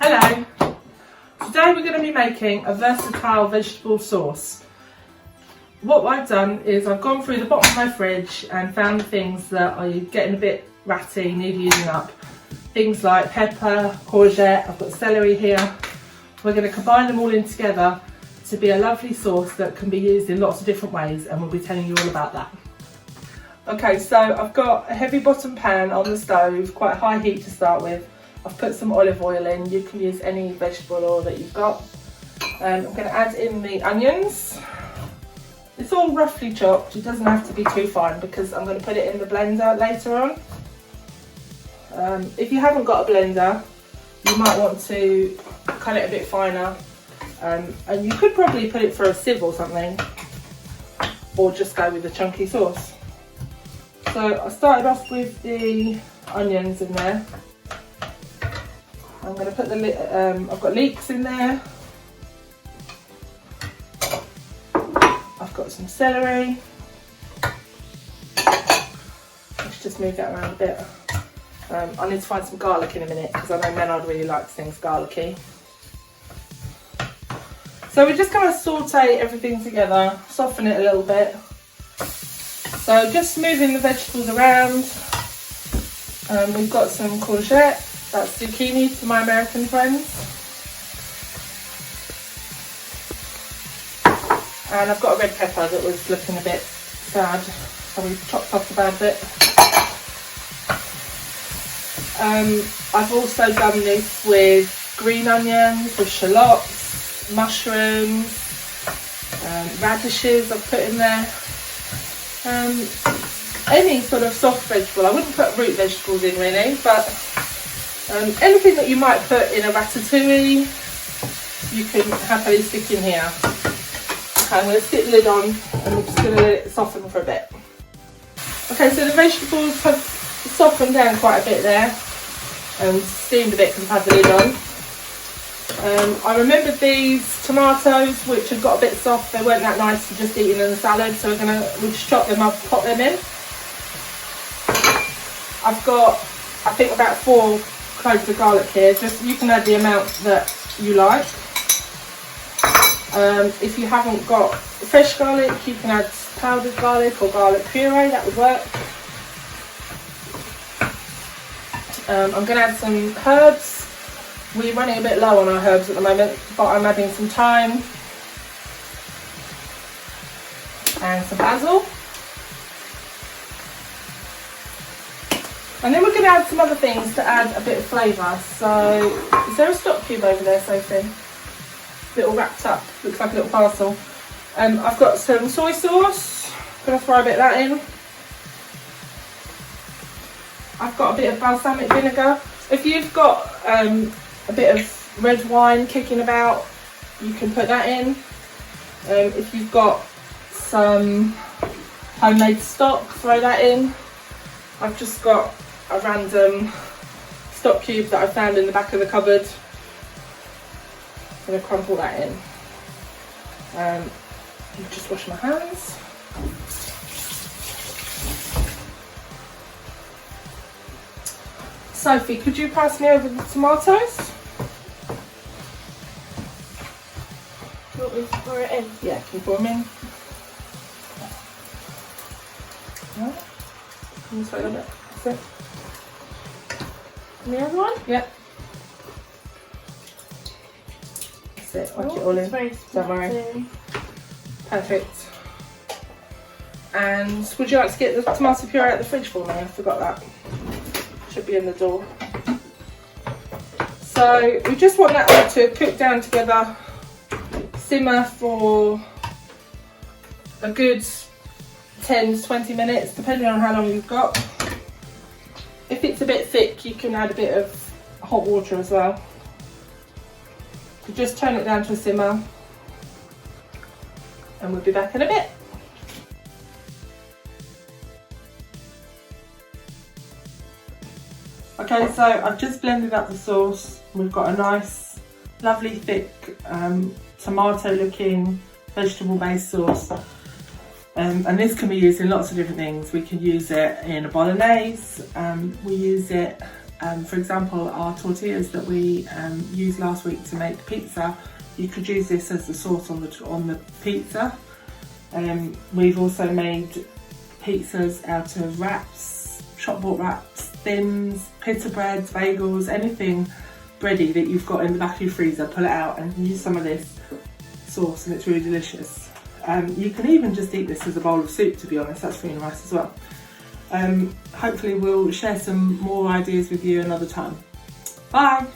Hello! Today we're going to be making a versatile vegetable sauce. What I've done is I've gone through the bottom of my fridge and found the things that are getting a bit ratty, need using up. Things like pepper, courgette, I've got celery here. We're going to combine them all in together to be a lovely sauce that can be used in lots of different ways, and we'll be telling you all about that. Okay, so I've got a heavy bottom pan on the stove, quite a high heat to start with. I've put some olive oil in. You can use any vegetable oil that you've got. I'm going to add in the onions. It's all roughly chopped. It doesn't have to be too fine because I'm going to put it in the blender later on. If you haven't got a blender, you might want to cut it a bit finer. And you could probably put it through a sieve or something, or just go with the chunky sauce. So I started off with the onions in there. I'm going to put the, I've got leeks in there. I've got some celery. Let's just move that around a bit. I need to find some garlic in a minute because I know Menard really likes things garlicky. So we're just going to saute everything together, soften it a little bit. So just moving the vegetables around. We've got some courgette. That's zucchini for my American friends. And I've got a red pepper that was looking a bit bad, so we've chopped off the bad bit. I've also done this with green onions, with shallots, mushrooms, radishes I've put in there. Any sort of soft vegetable. I wouldn't put root vegetables in really, but anything that you might put in a ratatouille, you can happily stick in here. Okay, I'm going to stick the lid on and we're just going to let it soften for a bit. Okay, so the vegetables have softened down quite a bit there and steamed a bit because I've had the lid on. I remembered these tomatoes which have got a bit soft. They weren't that nice for just eating in the salad, so we'll just chop them up, pop them in. I've got, I think, about 4 cloves of garlic here. Just you can add the amount that you like. If you haven't got fresh garlic, you can add powdered garlic or garlic puree. That would work. I'm going to add some herbs. We're running a bit low on our herbs at the moment, but I'm adding some thyme and some basil. And then we're going to add some other things to add a bit of flavour. So, is there a stock cube over there, Sophie? Little wrapped up, looks like a little parcel. I've got some soy sauce, I'm going to throw a bit of that in. I've got a bit of balsamic vinegar. If you've got a bit of red wine kicking about, you can put that in. If you've got some homemade stock, throw that in. I've just got a random stock cube that I found in the back of the cupboard. I'm going to crumple that in. Just wash my hands. Sophie, could you pass me over the tomatoes? Do you want me to pour it in? Yeah, can you pour them in? Right. Can you throw them in? That's it. And the other one? Yep. That's it, whack it all in. Don't worry. Perfect. And would you like to get the tomato puree out of the fridge for me? I forgot that. Should be in the door. So we just want that all to cook down together, simmer for a good 10 to 20 minutes, depending on how long you've got. If it's a bit thick, you can add a bit of hot water as well. So just turn it down to a simmer and we'll be back in a bit. Okay, so I've just blended up the sauce. We've got a nice, lovely, thick, tomato looking, vegetable based sauce. And this can be used in lots of different things. We can use it in a bolognese, we use it For example, our tortillas that we used last week to make pizza, you could use this as the sauce on the pizza. We've also made pizzas out of wraps, shop bought wraps, thins, pita breads, bagels, anything bready that you've got in the back of your freezer, pull it out and use some of this sauce, and it's really delicious. You can even just eat this as a bowl of soup, to be honest, that's really nice as well. Hopefully we'll share some more ideas with you another time. Bye!